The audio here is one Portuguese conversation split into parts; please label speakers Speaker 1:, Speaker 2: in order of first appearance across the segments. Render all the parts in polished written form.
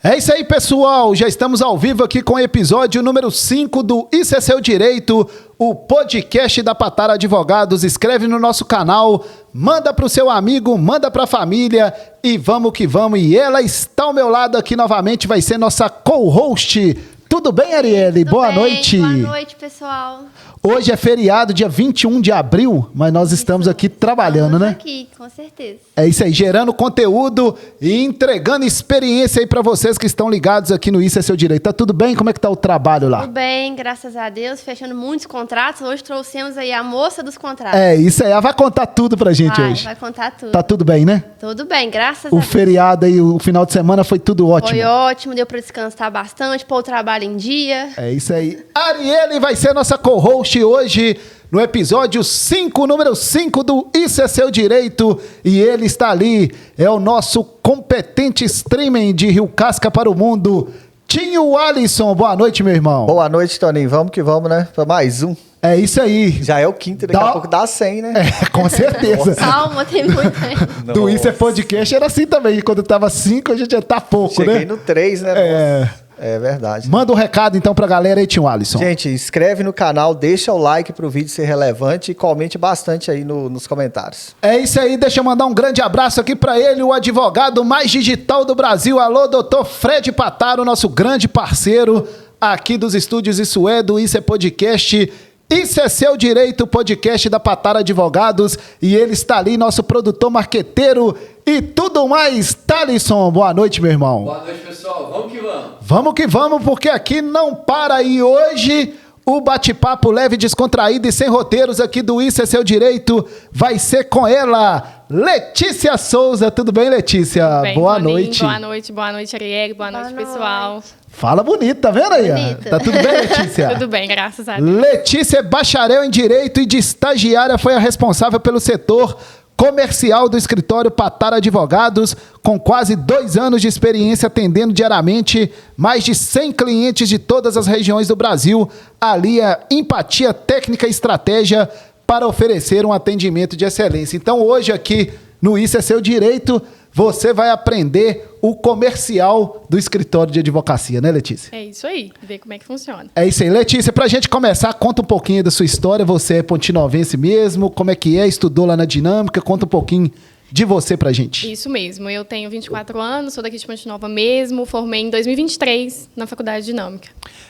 Speaker 1: É isso aí, pessoal. Já estamos ao vivo aqui com o episódio número 5 do Isso é Seu Direito, o podcast da Patara Advogados. Inscreve no nosso canal, manda para o seu amigo, manda para a família e vamos que vamos. E ela está ao meu lado aqui novamente, vai ser nossa co-host. Tudo bem, Arielle? Boa noite.
Speaker 2: Boa noite, pessoal.
Speaker 1: Hoje é feriado, dia 21 de abril, mas nós estamos aqui trabalhando, né?
Speaker 2: Aqui, com certeza.
Speaker 1: É isso aí, gerando conteúdo e entregando experiência aí para vocês que estão ligados aqui no Isso é Seu Direito. Tá tudo bem? Como é que tá o trabalho lá?
Speaker 2: Tudo bem, graças a Deus, fechando muitos contratos. Hoje trouxemos aí a moça dos contratos.
Speaker 1: É, isso aí. Ela vai contar tudo pra gente hoje.
Speaker 2: Vai contar tudo.
Speaker 1: Tá tudo bem, né?
Speaker 2: Tudo bem, graças a Deus.
Speaker 1: O feriado aí, o final de semana foi tudo ótimo.
Speaker 2: Foi ótimo, deu para descansar bastante, pôr o trabalho em dia.
Speaker 1: É isso aí. Arielle vai ser nossa co-host hoje no episódio 5, número 5 do Isso é Seu Direito. E ele está ali, é o nosso competente streaming de Rio Casca para o mundo, Tinho Alisson. Boa noite, meu irmão.
Speaker 3: Boa noite, Toninho. Vamos que vamos, né? Para mais um.
Speaker 1: É isso aí.
Speaker 3: Já é o quinto, daqui a pouco dá 100, né?
Speaker 1: É, com certeza.
Speaker 2: Calma, tem muito aí.
Speaker 1: Do Isso é Podcast era assim também. Quando tava 5, a gente já tá pouco,
Speaker 3: Cheguei
Speaker 1: né?
Speaker 3: Cheguei no 3, né? É verdade.
Speaker 1: Manda um recado então pra galera aí, Tinho Alisson.
Speaker 3: Gente, inscreve no canal, deixa o like pro vídeo ser relevante e comente bastante aí nos comentários.
Speaker 1: É isso aí, deixa eu mandar um grande abraço aqui pra ele, o advogado mais digital do Brasil. Alô, doutor Fred Pataro, nosso grande parceiro aqui dos estúdios Isso é, do Isso é Podcast. Isso é Seu Direito, podcast da Patara Advogados. E ele está ali, nosso produtor marqueteiro e tudo mais. Thalisson, boa noite, meu irmão.
Speaker 4: Boa noite, pessoal. Vamos que vamos.
Speaker 1: Vamos que vamos, porque aqui não para. E hoje o bate-papo leve, descontraído e sem roteiros aqui do Isso é Seu Direito vai ser com ela, Letícia Souza. Tudo bem, Letícia?
Speaker 5: Tudo bem,
Speaker 1: boa
Speaker 5: Toninho.
Speaker 1: noite.
Speaker 5: Boa noite, Arielle. Boa noite, pessoal.
Speaker 1: Fala bonito, tá vendo aí?
Speaker 2: Bonita.
Speaker 1: Tá tudo bem, Letícia?
Speaker 5: Tudo bem, graças a Deus.
Speaker 1: Letícia é bacharel em Direito e de estagiária foi a responsável pelo setor comercial do escritório Patara Advogados, com quase 2 anos de experiência atendendo diariamente mais de 100 clientes de todas as regiões do Brasil. Alia empatia, técnica e estratégia para oferecer um atendimento de excelência. Então hoje aqui no Isso é Seu Direito, você vai aprender o comercial do escritório de advocacia, né, Letícia?
Speaker 5: É isso aí, ver como é que funciona.
Speaker 1: É isso aí. Letícia, pra gente começar, conta um pouquinho da sua história. Você é pontinovense mesmo? Como é que é? Estudou lá na Dinâmica? Conta um pouquinho de você pra gente.
Speaker 5: Isso mesmo, eu tenho 24 anos, sou daqui de Ponte Nova mesmo, formei em 2023 na Faculdade de Dinâmica.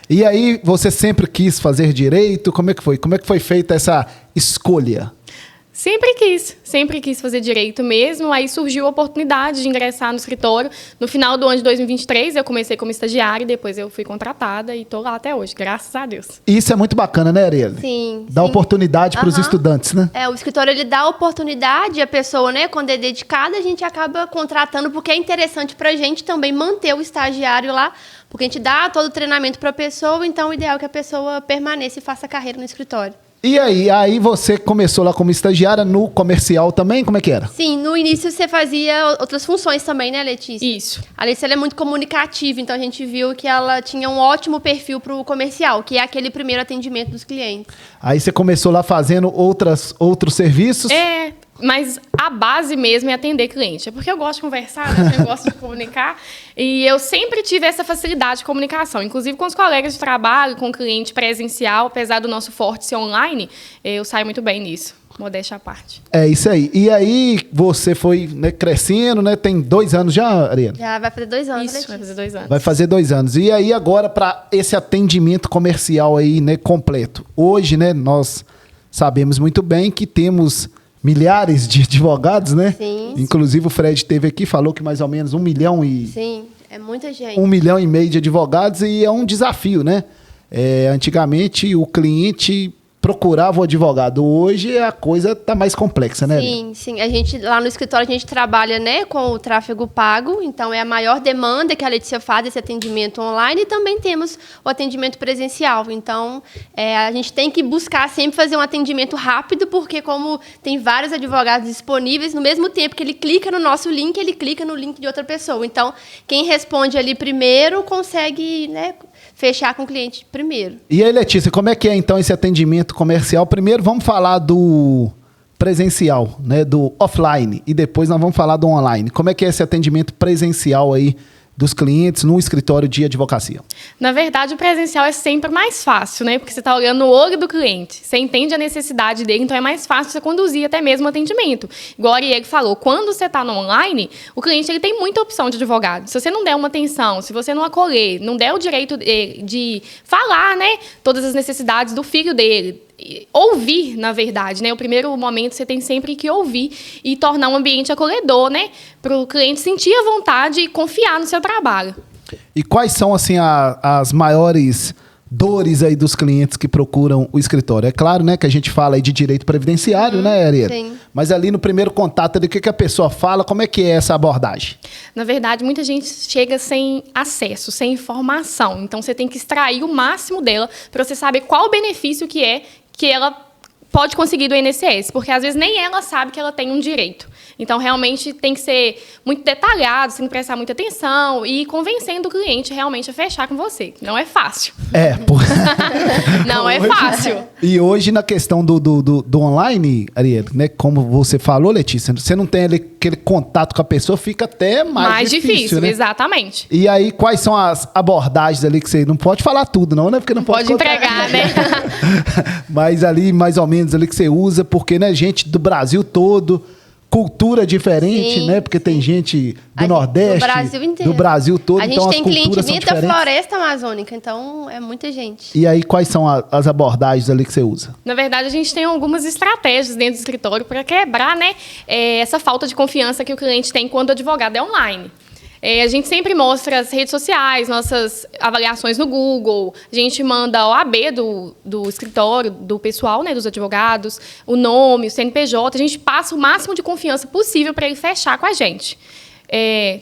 Speaker 1: E aí, você sempre quis fazer direito? Como é que foi? Como é que foi feita essa escolha?
Speaker 5: Sempre quis fazer direito mesmo, aí surgiu a oportunidade de ingressar no escritório. No final do ano de 2023, eu comecei como estagiária, depois eu fui contratada e estou lá até hoje, graças a Deus.
Speaker 1: Isso é muito bacana, né, Arielle?
Speaker 2: Sim.
Speaker 1: Dá oportunidade para os estudantes, né?
Speaker 2: É, o escritório, ele dá oportunidade, a pessoa, né, quando é dedicada, a gente acaba contratando, porque é interessante pra gente também manter o estagiário lá, porque a gente dá todo o treinamento pra pessoa, então o ideal é que a pessoa permaneça e faça carreira no escritório.
Speaker 1: E aí você começou lá como estagiária no comercial também? Como é que era?
Speaker 2: Sim, no início você fazia outras funções também, né, Letícia?
Speaker 5: Isso.
Speaker 2: A Letícia, ela é muito comunicativa, então a gente viu que ela tinha um ótimo perfil para o comercial, que é aquele primeiro atendimento dos clientes.
Speaker 1: Aí você começou lá fazendo outros serviços?
Speaker 5: Mas a base mesmo é atender cliente. É porque eu gosto de conversar, né? Eu gosto de comunicar. E eu sempre tive essa facilidade de comunicação. Inclusive com os colegas de trabalho, com o cliente presencial. Apesar do nosso forte ser online, eu saio muito bem nisso. Modéstia à parte.
Speaker 1: É isso aí. E aí você foi, né, crescendo, né? Tem 2 anos já, Arielle?
Speaker 2: Já vai fazer 2 anos,
Speaker 5: Isso,
Speaker 2: Letícia.
Speaker 5: vai fazer 2 anos.
Speaker 1: Vai fazer 2 anos. E aí agora para esse atendimento comercial aí, né, completo. Hoje, né, nós sabemos muito bem que temos milhares de advogados, né?
Speaker 2: Sim.
Speaker 1: Inclusive o Fred esteve aqui, falou que mais ou menos 1 milhão e...
Speaker 2: Sim, é muita gente.
Speaker 1: 1,5 milhão de advogados e é um desafio, né? Antigamente o cliente procurava o advogado. Hoje a coisa está mais complexa, né?
Speaker 2: Sim, sim. A gente, lá no escritório, a gente trabalha, né, com o tráfego pago, então é a maior demanda que a Letícia faz, esse atendimento online, e também temos o atendimento presencial. Então, a gente tem que buscar sempre fazer um atendimento rápido, porque como tem vários advogados disponíveis, no mesmo tempo que ele clica no nosso link, ele clica no link de outra pessoa. Então, quem responde ali primeiro consegue, né, fechar com o cliente primeiro.
Speaker 1: E aí, Letícia, como é que é então esse atendimento comercial? Primeiro vamos falar do presencial, né, do offline, e depois nós vamos falar do online. Como é que é esse atendimento presencial aí dos clientes no escritório de advocacia?
Speaker 5: Na verdade, o presencial é sempre mais fácil, né? Porque você está olhando no olho do cliente, você entende a necessidade dele, então é mais fácil você conduzir até mesmo o atendimento. Igual a Ariel falou, quando você está no online, o cliente ele tem muita opção de advogado. Se você não der uma atenção, se você não acolher, não der o direito de falar, né, todas as necessidades do filho dele, ouvir, na verdade, né? O primeiro momento você tem sempre que ouvir e tornar um ambiente acolhedor, né? Para o cliente sentir a vontade e confiar no seu trabalho.
Speaker 1: E quais são, assim, as maiores dores aí dos clientes que procuram o escritório? É claro, né, que a gente fala aí de direito previdenciário, né, Ariel?
Speaker 2: Sim.
Speaker 1: Mas ali no primeiro contato, o que a pessoa fala, como é que é essa abordagem?
Speaker 5: Na verdade, muita gente chega sem acesso, sem informação. Então, você tem que extrair o máximo dela para você saber qual o benefício que ela pode conseguir do INSS, porque às vezes nem ela sabe que ela tem um direito. Então, realmente, tem que ser muito detalhado, tem que prestar muita atenção e ir convencendo o cliente realmente a fechar com você. Não é fácil. Não é fácil.
Speaker 1: E hoje, na questão do online, Ariel, né, como você falou, Letícia, você não tem aquele contato com a pessoa, fica até mais difícil, né?
Speaker 5: Exatamente.
Speaker 1: E aí, quais são as abordagens ali que você... Não pode falar tudo, não, né? Porque não pode
Speaker 5: entregar, né?
Speaker 1: Mas ali, mais ou menos, ali que você usa, porque, né, gente do Brasil todo... Cultura diferente,
Speaker 2: Sim,
Speaker 1: né? Porque tem gente do Nordeste,
Speaker 2: do Brasil inteiro.
Speaker 1: do Brasil todo,
Speaker 2: A gente
Speaker 1: então
Speaker 2: tem
Speaker 1: as
Speaker 2: cliente
Speaker 1: culturas são
Speaker 2: dentro da
Speaker 1: diferentes.
Speaker 2: floresta amazônica, então é muita gente.
Speaker 1: E aí, quais são as abordagens ali que você usa?
Speaker 5: Na verdade, a gente tem algumas estratégias dentro do escritório para quebrar, né, essa falta de confiança que o cliente tem quando o advogado é online. A gente sempre mostra as redes sociais, nossas avaliações no Google, a gente manda o AB do escritório, do pessoal, né, dos advogados, o nome, o CNPJ, a gente passa o máximo de confiança possível para ele fechar com a gente.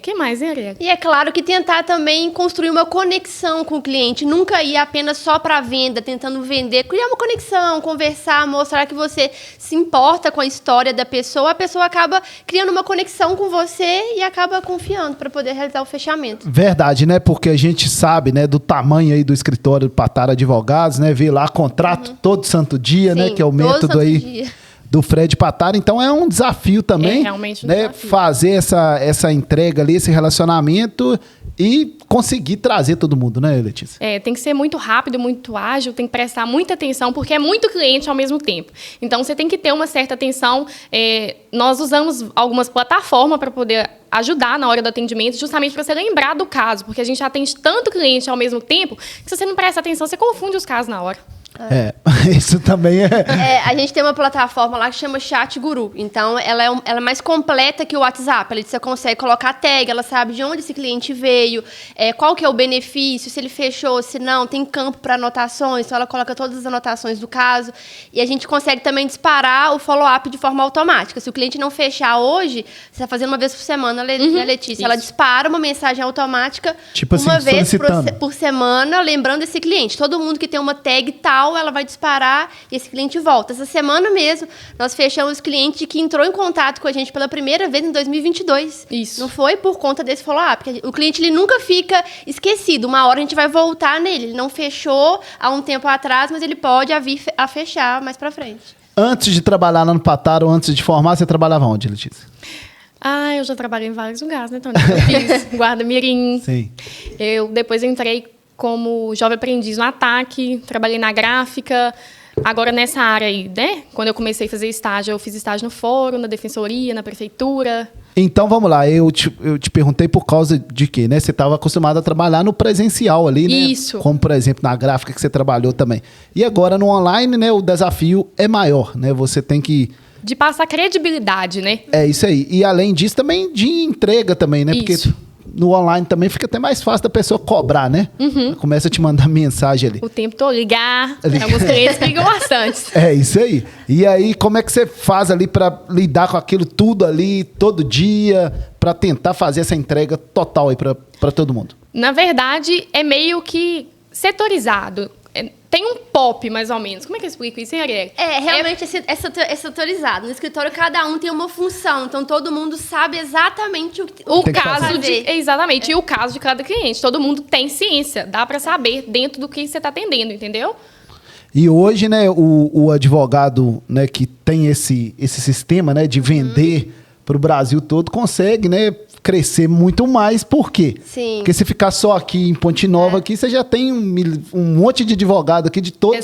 Speaker 5: Que mais, hein, Ariel?
Speaker 2: E é claro que tentar também construir uma conexão com o cliente, nunca ir apenas só para venda, tentando vender, criar uma conexão, conversar, mostrar que você se importa com a história da pessoa, a pessoa acaba criando uma conexão com você e acaba confiando para poder realizar o fechamento.
Speaker 1: Verdade, né? Porque a gente sabe, né, do tamanho aí do escritório do Patara Advogados, né? Vê lá contrato todo santo dia,
Speaker 2: Sim,
Speaker 1: né? Que é o
Speaker 2: todo
Speaker 1: método
Speaker 2: santo
Speaker 1: aí
Speaker 2: dia.
Speaker 1: do Fred Patara. Então é um desafio também,
Speaker 5: realmente um
Speaker 1: né?
Speaker 5: desafio.
Speaker 1: Fazer essa entrega ali, esse relacionamento e conseguir trazer todo mundo, né, Letícia?
Speaker 5: Tem que ser muito rápido, muito ágil, tem que prestar muita atenção, porque é muito cliente ao mesmo tempo. Então, você tem que ter uma certa atenção. Nós usamos algumas plataformas para poder ajudar na hora do atendimento, justamente para você lembrar do caso, porque a gente atende tanto cliente ao mesmo tempo, que se você não presta atenção, você confunde os casos na hora.
Speaker 1: Isso também
Speaker 2: A gente tem uma plataforma lá que chama Chat Guru. Então, ela é mais completa que o WhatsApp. Você consegue colocar tag, ela sabe de onde esse cliente veio, qual que é o benefício, se ele fechou, se não, tem campo para anotações, então ela coloca todas as anotações do caso. E a gente consegue também disparar o follow-up de forma automática. Se o cliente não fechar hoje, você está fazendo uma vez por semana, né, Letícia?
Speaker 5: Isso.
Speaker 2: Ela dispara uma mensagem automática
Speaker 1: Tipo assim,
Speaker 2: uma vez
Speaker 1: solicitando.
Speaker 2: por semana, lembrando esse cliente. Todo mundo que tem uma tag tal, ela vai disparar e esse cliente volta. Essa semana mesmo, nós fechamos cliente que entrou em contato com a gente pela primeira vez em 2022.
Speaker 5: Isso.
Speaker 2: Não foi por conta desse follow-up. Porque o cliente ele nunca fica esquecido. Uma hora a gente vai voltar nele. Ele não fechou há um tempo atrás, mas ele pode vir a fechar mais pra frente.
Speaker 1: Antes de trabalhar lá no Patara ou antes de formar, você trabalhava onde, Letícia?
Speaker 5: Eu já trabalhei em vários lugares, né, Tony? Eu fiz guarda-mirim.
Speaker 1: Sim.
Speaker 5: Depois entrei como jovem aprendiz no Ataque, trabalhei na gráfica. Agora, nessa área aí, né? Quando eu comecei a fazer estágio, eu fiz estágio no fórum, na defensoria, na prefeitura.
Speaker 1: Então, vamos lá. Eu te perguntei por causa de quê, né? Você estava acostumado a trabalhar no presencial ali, né?
Speaker 5: Isso.
Speaker 1: Como, por exemplo, na gráfica que você trabalhou também. E agora, no online, né? O desafio é maior, né? Você tem que...
Speaker 5: De passar credibilidade, né?
Speaker 1: É isso aí. E, além disso, também de entrega também, né?
Speaker 5: Isso.
Speaker 1: Porque no online também fica até mais fácil da pessoa cobrar, né? Começa a te mandar mensagem ali.
Speaker 5: O tempo todo ligar. Alguns clientes ligam bastante.
Speaker 1: É isso aí. E aí, como é que você faz ali para lidar com aquilo tudo ali, todo dia, para tentar fazer essa entrega total aí para todo mundo?
Speaker 5: Na verdade, é meio que setorizado. Tem um pop, mais ou menos. Como é que eu explico isso, hein, Ariel?
Speaker 2: Realmente é setorizado. No escritório, cada um tem uma função. Então, todo mundo sabe exatamente o
Speaker 1: Tem que
Speaker 5: caso
Speaker 1: fazer.
Speaker 5: Exatamente. E o caso de cada cliente. Todo mundo tem ciência. Dá para saber dentro do que você está atendendo, entendeu?
Speaker 1: E hoje, né, o advogado, né, que tem esse sistema, né, de vender pro Brasil todo, consegue, né, crescer muito mais. Por quê?
Speaker 2: Sim.
Speaker 1: Porque se ficar só aqui em Ponte Nova, aqui, você já tem um monte de advogado aqui de todos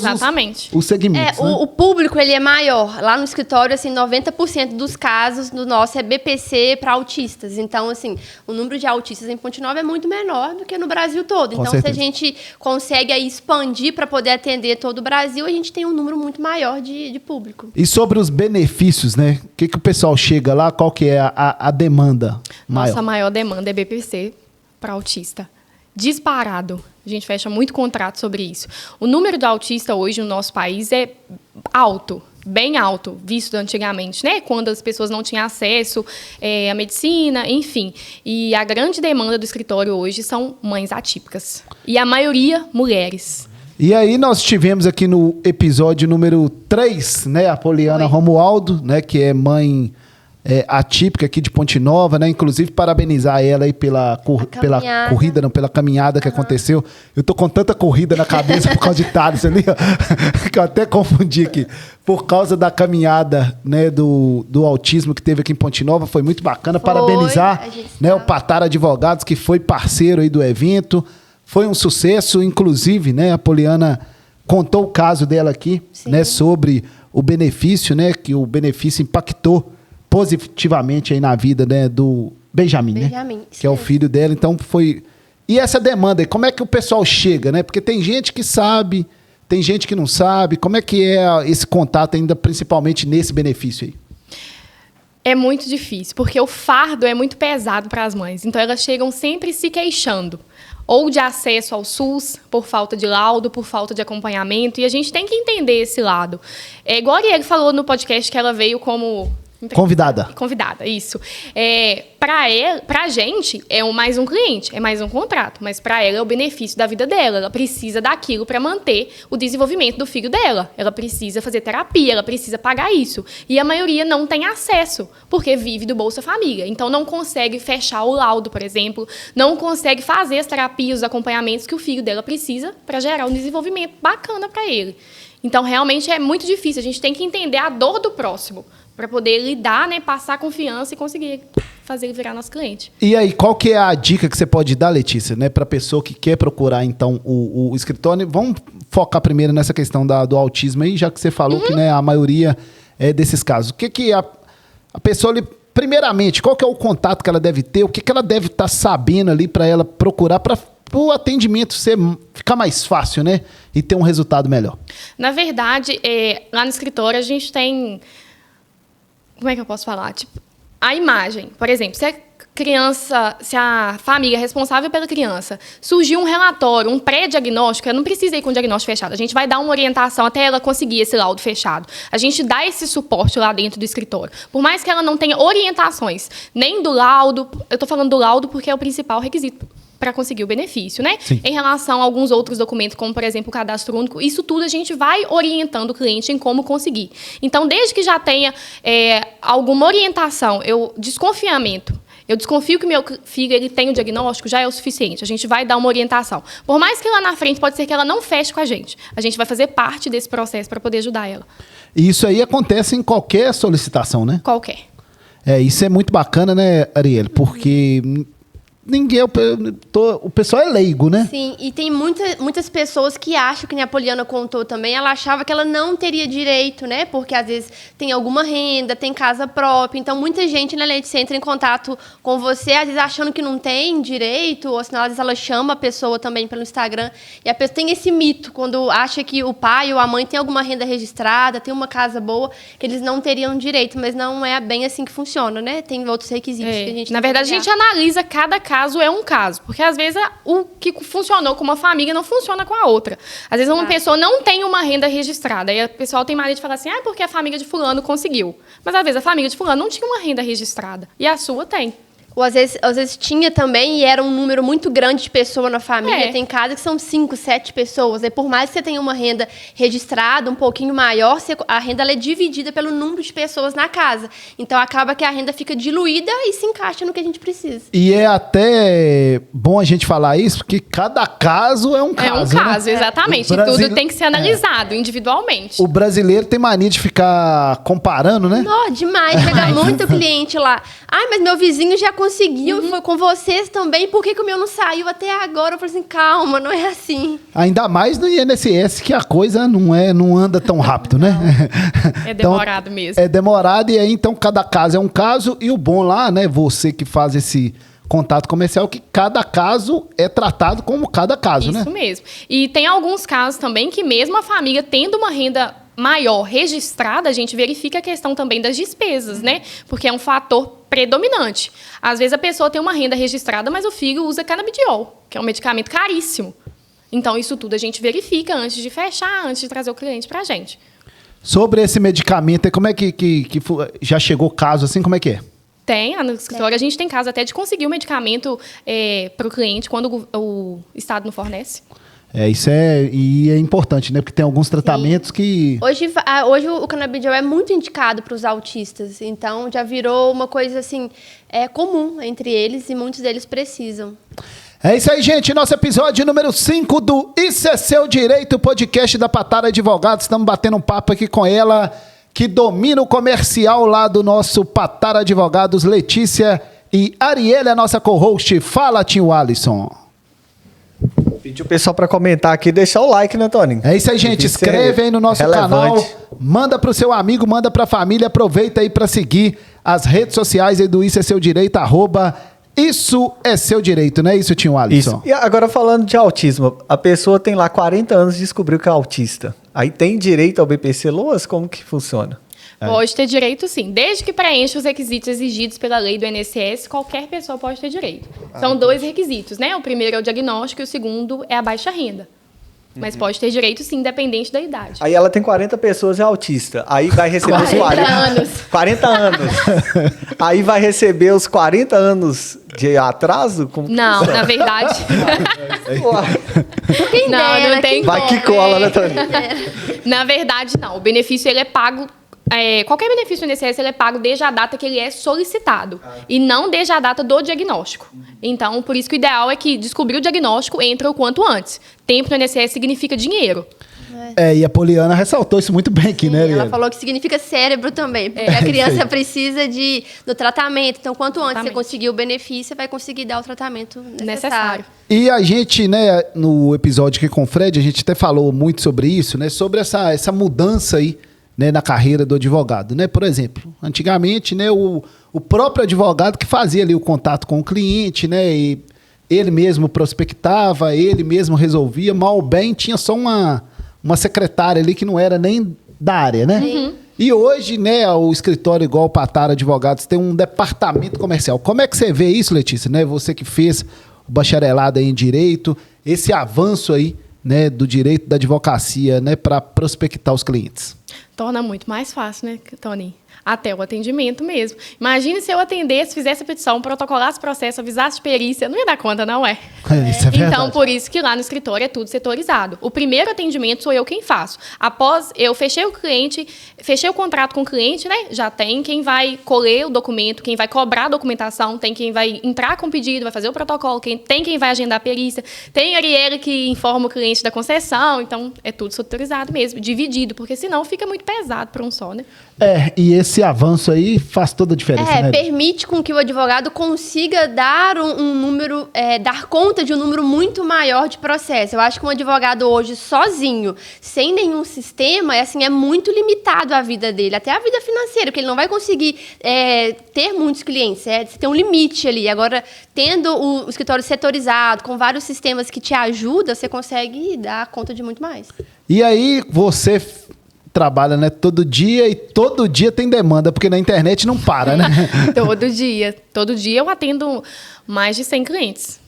Speaker 1: os segmentos. Né?
Speaker 2: O público, ele é maior. Lá no escritório, assim, 90% dos casos do nosso é BPC para autistas. Então, assim, o número de autistas em Ponte Nova é muito menor do que no Brasil todo.
Speaker 1: Com
Speaker 2: então,
Speaker 1: certeza.
Speaker 2: se a gente consegue aí expandir para poder atender todo o Brasil, a gente tem um número muito maior de público.
Speaker 1: E sobre os benefícios, né? O que o pessoal chega lá, qual que é a demanda maior?
Speaker 5: Nossa maior demanda é BPC para autista. Disparado. A gente fecha muito contrato sobre isso. O número de autista hoje no nosso país é alto, bem alto, visto antigamente, né? Quando as pessoas não tinham acesso à medicina, enfim. E a grande demanda do escritório hoje são mães atípicas. E a maioria, mulheres.
Speaker 1: E aí nós tivemos aqui no episódio número 3, né, a Poliana Romualdo, né, que é mãe atípica aqui de Ponte Nova, né, inclusive parabenizar ela aí pela corrida, não, pela caminhada que aconteceu. Eu tô com tanta corrida na cabeça por causa de Thales ali, ó, que eu até confundi aqui. Por causa da caminhada, né, do autismo que teve aqui em Ponte Nova, foi muito bacana. Parabenizar, né, o Patara Advogados, que foi parceiro aí do evento. Foi um sucesso, inclusive, né, a Poliana contou o caso dela aqui, né, sobre o benefício, né, que o benefício impactou positivamente aí na vida, né, do Benjamin, né, que é o filho dela. Então foi... E essa demanda aí, como é que o pessoal chega, né? Porque tem gente que sabe, tem gente que não sabe. Como é que é esse contato ainda, principalmente nesse benefício aí?
Speaker 5: É muito difícil, porque o fardo é muito pesado para as mães. Então, elas chegam sempre se queixando. Ou de acesso ao SUS, por falta de laudo, por falta de acompanhamento. E a gente tem que entender esse lado. É igual a Ariel falou no podcast que ela veio como... Convidada, isso. Pra gente, é mais um cliente, é mais um contrato. Mas para ela é o benefício da vida dela. Ela precisa daquilo para manter o desenvolvimento do filho dela. Ela precisa fazer terapia, ela precisa pagar isso. E a maioria não tem acesso, porque vive do Bolsa Família. Então, não consegue fechar o laudo, por exemplo. Não consegue fazer as terapias, os acompanhamentos que o filho dela precisa para gerar um desenvolvimento bacana para ele. Então, realmente, é muito difícil. A gente tem que entender a dor do próximo para poder lidar, né, passar confiança e conseguir fazer ele virar nosso cliente.
Speaker 1: E aí, qual que é a dica que você pode dar, Letícia, né, para a pessoa que quer procurar, então, o escritório? Vamos focar primeiro nessa questão do autismo aí, já que você falou que, né, a maioria é desses casos. O que a pessoa, primeiramente, qual que é o contato que ela deve ter? O que ela deve estar sabendo ali para ela procurar para o atendimento ficar mais fácil, né, e ter um resultado melhor? Na
Speaker 5: verdade, lá no escritório a gente tem... Como é que eu posso falar? Tipo, a imagem. Por exemplo, se a família responsável pela criança surgiu um relatório, um pré-diagnóstico, ela não precisa ir com o diagnóstico fechado. A gente vai dar uma orientação até ela conseguir esse laudo fechado. A gente dá esse suporte lá dentro do escritório. Por mais que ela não tenha orientações, nem do laudo, eu estou falando do laudo porque é o principal requisito para conseguir o benefício, né?
Speaker 1: Sim.
Speaker 5: Em relação a alguns outros documentos, como, por exemplo, o cadastro único, isso tudo a gente vai orientando o cliente em como conseguir. Então, desde que já tenha alguma orientação, desconfiamento, eu desconfio que meu filho ele tem o diagnóstico, já é o suficiente. A gente vai dar uma orientação. Por mais que lá na frente pode ser que ela não feche com a gente vai fazer parte desse processo para poder ajudar ela.
Speaker 1: E isso aí acontece em qualquer solicitação, né?
Speaker 5: Qualquer.
Speaker 1: Isso é muito bacana, né, Ariel? Porque... o pessoal é leigo, né?
Speaker 2: Sim, e tem muitas pessoas que acham, que nem a Poliana contou também, ela achava que ela não teria direito, né? Porque às vezes tem alguma renda, tem casa própria. Então, muita gente, né, Letícia, entra em contato com você, às vezes achando que não tem direito, ou senão, às vezes, ela chama a pessoa também pelo Instagram. E a pessoa tem esse mito, quando acha que o pai ou a mãe tem alguma renda registrada, tem uma casa boa, que eles não teriam direito. Mas não é bem assim que funciona, né? Tem outros requisitos que a gente...
Speaker 5: Na verdade, a gente analisa cada caso é um caso. Porque, às vezes, o que funcionou com uma família não funciona com a outra. Às vezes, uma pessoa não tem uma renda registrada. Aí, o pessoal tem mania de falar assim, porque a família de fulano conseguiu. Mas, às vezes, a família de fulano não tinha uma renda registrada. E a sua tem.
Speaker 2: Ou às vezes tinha também e era um número muito grande de pessoas na família.
Speaker 5: É.
Speaker 2: Tem casa que são 5, 7 pessoas. E por mais que você tenha uma renda registrada um pouquinho maior, a renda ela é dividida pelo número de pessoas na casa. Então acaba que a renda fica diluída e se encaixa no que a gente precisa.
Speaker 1: E é até bom a gente falar isso, porque cada caso é um caso.
Speaker 5: É um caso,
Speaker 1: né?
Speaker 5: exatamente.
Speaker 1: O
Speaker 5: E
Speaker 1: Brasil-
Speaker 5: tudo tem que ser analisado individualmente.
Speaker 1: O brasileiro tem mania de ficar comparando, né?
Speaker 2: Nó, demais. Chega muito cliente lá. Ai, mas meu vizinho já conseguiu, foi com vocês também. Por que o meu não saiu até agora? Eu falei assim, calma, não é assim.
Speaker 1: Ainda mais no INSS, que a coisa não anda tão rápido, né?
Speaker 5: É demorado mesmo.
Speaker 1: É demorado, e aí então cada caso é um caso, e o bom lá, né, você que faz esse contato comercial, que cada caso é tratado como cada caso, né?
Speaker 5: Isso mesmo. E tem alguns casos também que mesmo a família tendo uma renda maior registrada, a gente verifica a questão também das despesas, né? Porque é um fator predominante. Às vezes a pessoa tem uma renda registrada, mas o filho usa canabidiol, que é um medicamento caríssimo. Então, isso tudo a gente verifica antes de fechar, antes de trazer o cliente pra gente.
Speaker 1: Sobre esse medicamento, como é que já chegou caso assim, como é que é?
Speaker 5: Tem, no escritório a gente tem caso até de conseguir o medicamento para o cliente quando o Estado não fornece.
Speaker 1: Isso é importante, né? Porque tem alguns tratamentos que...
Speaker 2: Hoje o canabidiol é muito indicado para os autistas. Então, já virou uma coisa assim, comum entre eles e muitos deles precisam.
Speaker 1: É isso aí, gente. Nosso episódio número 5 do Isso é Seu Direito, podcast da Patara Advogados. Estamos batendo um papo aqui com ela, que domina o comercial lá do nosso Patara Advogados, Letícia e Arielle, a nossa co-host. Fala, tio Alisson.
Speaker 3: Pedir o pessoal para comentar aqui e deixar o like, né, Tony?
Speaker 1: É isso aí, gente. Escreve aí no nosso canal. Manda pro seu amigo, manda pra família. Aproveita aí para seguir as redes sociais aí do Isso é Seu Direito, @Isso é Seu Direito, não é isso, tio Alisson?
Speaker 3: Isso. E agora falando de autismo, a pessoa tem lá 40 anos e descobriu que é autista. Aí tem direito ao BPC Loas? Como que funciona?
Speaker 5: Pode ter direito, sim. Desde que preencha os requisitos exigidos pela lei do INSS, qualquer pessoa pode ter direito. São 2 requisitos, né? O primeiro é o diagnóstico e o segundo é a baixa renda. Mas pode ter direito, sim, independente da idade.
Speaker 3: Aí ela tem 40 pessoas e é autista. Aí vai receber os 40
Speaker 5: anos.
Speaker 3: 40 anos. Aí vai receber os 40 anos de atraso? Como que
Speaker 5: Não,
Speaker 3: funciona?
Speaker 5: na verdade...
Speaker 2: Quem dera,
Speaker 5: não tem
Speaker 3: Vai
Speaker 5: como.
Speaker 3: que cola, né, Tony?
Speaker 5: Na verdade, não. O benefício ele é pago. Qualquer benefício do INSS ele é pago desde a data que ele é solicitado e não desde a data do diagnóstico. Então, por isso que o ideal é que descobrir o diagnóstico entra o quanto antes. Tempo no INSS significa dinheiro.
Speaker 1: E a Poliana ressaltou isso muito bem aqui, né,
Speaker 2: Ela
Speaker 1: Arielle?
Speaker 2: falou que significa cérebro também, porque a criança precisa do tratamento. Então, quanto antes você
Speaker 5: Exatamente.
Speaker 2: conseguir o benefício, você vai conseguir dar o tratamento necessário.
Speaker 1: E a gente, né, no episódio aqui com o Fred, a gente até falou muito sobre isso, né, sobre essa mudança aí, né, na carreira do advogado, né? Por exemplo, antigamente, né, o próprio advogado que fazia ali o contato com o cliente, né, e ele mesmo prospectava, ele mesmo resolvia, mal ou bem tinha só uma secretária ali que não era nem da área, né?
Speaker 2: Sim.
Speaker 1: E hoje, né, o escritório igual o Patara Advogados tem um departamento comercial. Como é que você vê isso, Letícia, né? Você que fez o bacharelado aí em Direito, esse avanço aí, né, do direito da advocacia, né, para prospectar os clientes.
Speaker 5: Torna muito mais fácil, né, Tony? Até o atendimento mesmo. Imagine se eu atendesse, fizesse a petição, protocolasse o processo, avisasse de perícia. Não ia dar conta, não é?
Speaker 1: Isso é verdade.
Speaker 5: Então, por isso que lá no escritório é tudo setorizado. O primeiro atendimento sou eu quem faço. Após eu fechei o contrato com o cliente, né? Já tem quem vai colher o documento, quem vai cobrar a documentação, tem quem vai entrar com o pedido, vai fazer o protocolo, tem quem vai agendar a perícia, tem a Arielle que informa o cliente da concessão. Então, é tudo setorizado mesmo, dividido, porque senão fica muito pesado para um só, né?
Speaker 1: E esse avanço aí faz toda a diferença, né?
Speaker 2: Permite com que o advogado consiga dar um número, dar conta de um número muito maior de processos. Eu acho que um advogado hoje sozinho, sem nenhum sistema, é muito limitado a vida dele, até a vida financeira, porque ele não vai conseguir ter muitos clientes. Você tem um limite ali. Agora, tendo o escritório setorizado, com vários sistemas que te ajudam, você consegue dar conta de muito mais.
Speaker 1: E aí você trabalha, né, todo dia, e todo dia tem demanda, porque na internet não para, né?
Speaker 5: Todo dia. Todo dia eu atendo mais de 100 clientes.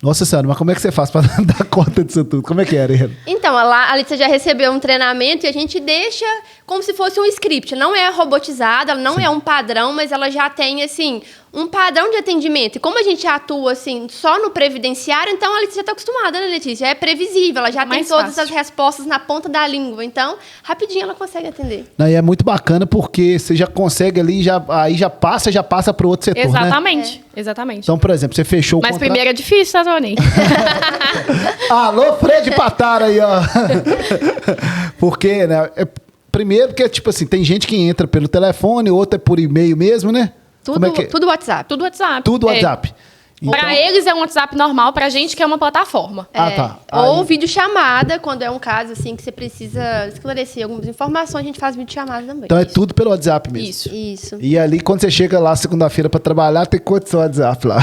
Speaker 1: Nossa senhora, mas como é que você faz para dar conta disso tudo? Como é que era, Arielle?
Speaker 2: Então, a Letícia já recebeu um treinamento e a gente deixa como se fosse um script. Não é robotizada, ela não é um padrão, mas ela já tem, assim, um padrão de atendimento. E como a gente atua, assim, só no previdenciário, então a Letícia está acostumada, né, Letícia? É previsível, ela já tem
Speaker 5: Mais
Speaker 2: todas
Speaker 5: fácil.
Speaker 2: as respostas na ponta da língua. Então, rapidinho ela consegue atender.
Speaker 1: Não, e é muito bacana porque você já consegue ali, aí já passa para o outro setor, né?
Speaker 5: Exatamente, exatamente.
Speaker 1: Então, por exemplo, você fechou o
Speaker 5: Mas
Speaker 1: contrato...
Speaker 5: primeiro é difícil, tá, Tony?
Speaker 1: Alô, Fred Patara aí, ó. Porque, né? Primeiro que, tipo assim, tem gente que entra pelo telefone, outra é por e-mail mesmo, né? Como é que é?
Speaker 2: Tudo WhatsApp.
Speaker 5: Tudo WhatsApp.
Speaker 1: Tudo
Speaker 5: É.
Speaker 1: WhatsApp.
Speaker 5: Pra eles é um WhatsApp normal, pra gente que é uma plataforma.
Speaker 1: Ah, tá.
Speaker 2: Ou
Speaker 1: Aí-
Speaker 2: videochamada, quando é um caso assim que você precisa esclarecer algumas informações, a gente faz videochamada também.
Speaker 1: Então é tudo pelo WhatsApp mesmo.
Speaker 5: Isso.
Speaker 2: Isso.
Speaker 1: E ali, quando você chega lá segunda-feira pra trabalhar, tem quantos seu WhatsApp lá?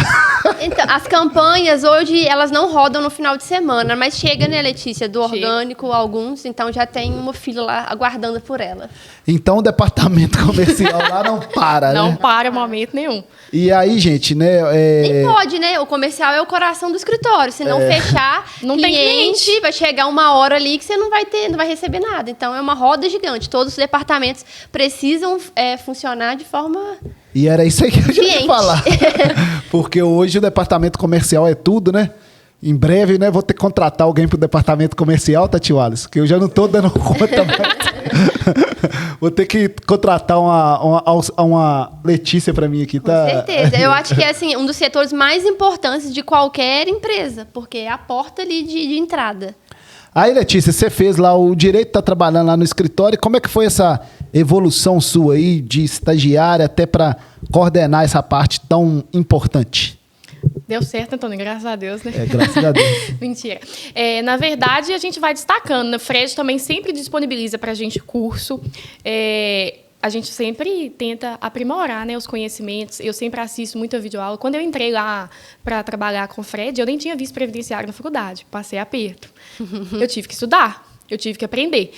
Speaker 2: Então, as campanhas hoje, elas não rodam no final de semana, mas chega, né, Letícia, do
Speaker 5: Chega.
Speaker 2: orgânico, alguns, então já tem uma fila lá aguardando por ela.
Speaker 1: Então o departamento comercial lá não para,
Speaker 5: Não
Speaker 1: né?
Speaker 5: para momento nenhum.
Speaker 1: E aí, gente, né?
Speaker 2: Nem pode, né? O comercial é o coração do escritório. Se não fechar,
Speaker 5: Não tem cliente.
Speaker 2: vai chegar uma hora ali que você não vai ter, não vai receber nada. Então é uma roda gigante. Todos os departamentos precisam funcionar de forma.
Speaker 1: E era isso aí que eu já ia
Speaker 2: Cliente.
Speaker 1: falar. Porque hoje o departamento comercial é tudo, né? Em breve, né, vou ter que contratar alguém pro departamento comercial, Tati Wallace, que eu já não tô dando conta mais. Vou ter que contratar uma Letícia para mim aqui,
Speaker 2: Com
Speaker 1: tá?
Speaker 2: certeza. Eu acho que é assim, um dos setores mais importantes de qualquer empresa, porque é a porta ali de entrada.
Speaker 1: Aí, Letícia, você fez lá o direito, tá trabalhando lá no escritório. Como é que foi essa evolução sua aí de estagiária até para coordenar essa parte tão importante?
Speaker 5: Deu certo, Antônio, graças a Deus, né?
Speaker 1: É, graças a Deus.
Speaker 5: Mentira. Na verdade, a gente vai destacando. O Fred também sempre disponibiliza para a gente curso. A gente sempre tenta aprimorar, né, os conhecimentos. Eu sempre assisto muita videoaula. Quando eu entrei lá para trabalhar com o Fred, eu nem tinha visto previdenciário na faculdade. Passei aperto. Eu tive que estudar. Eu tive que aprender.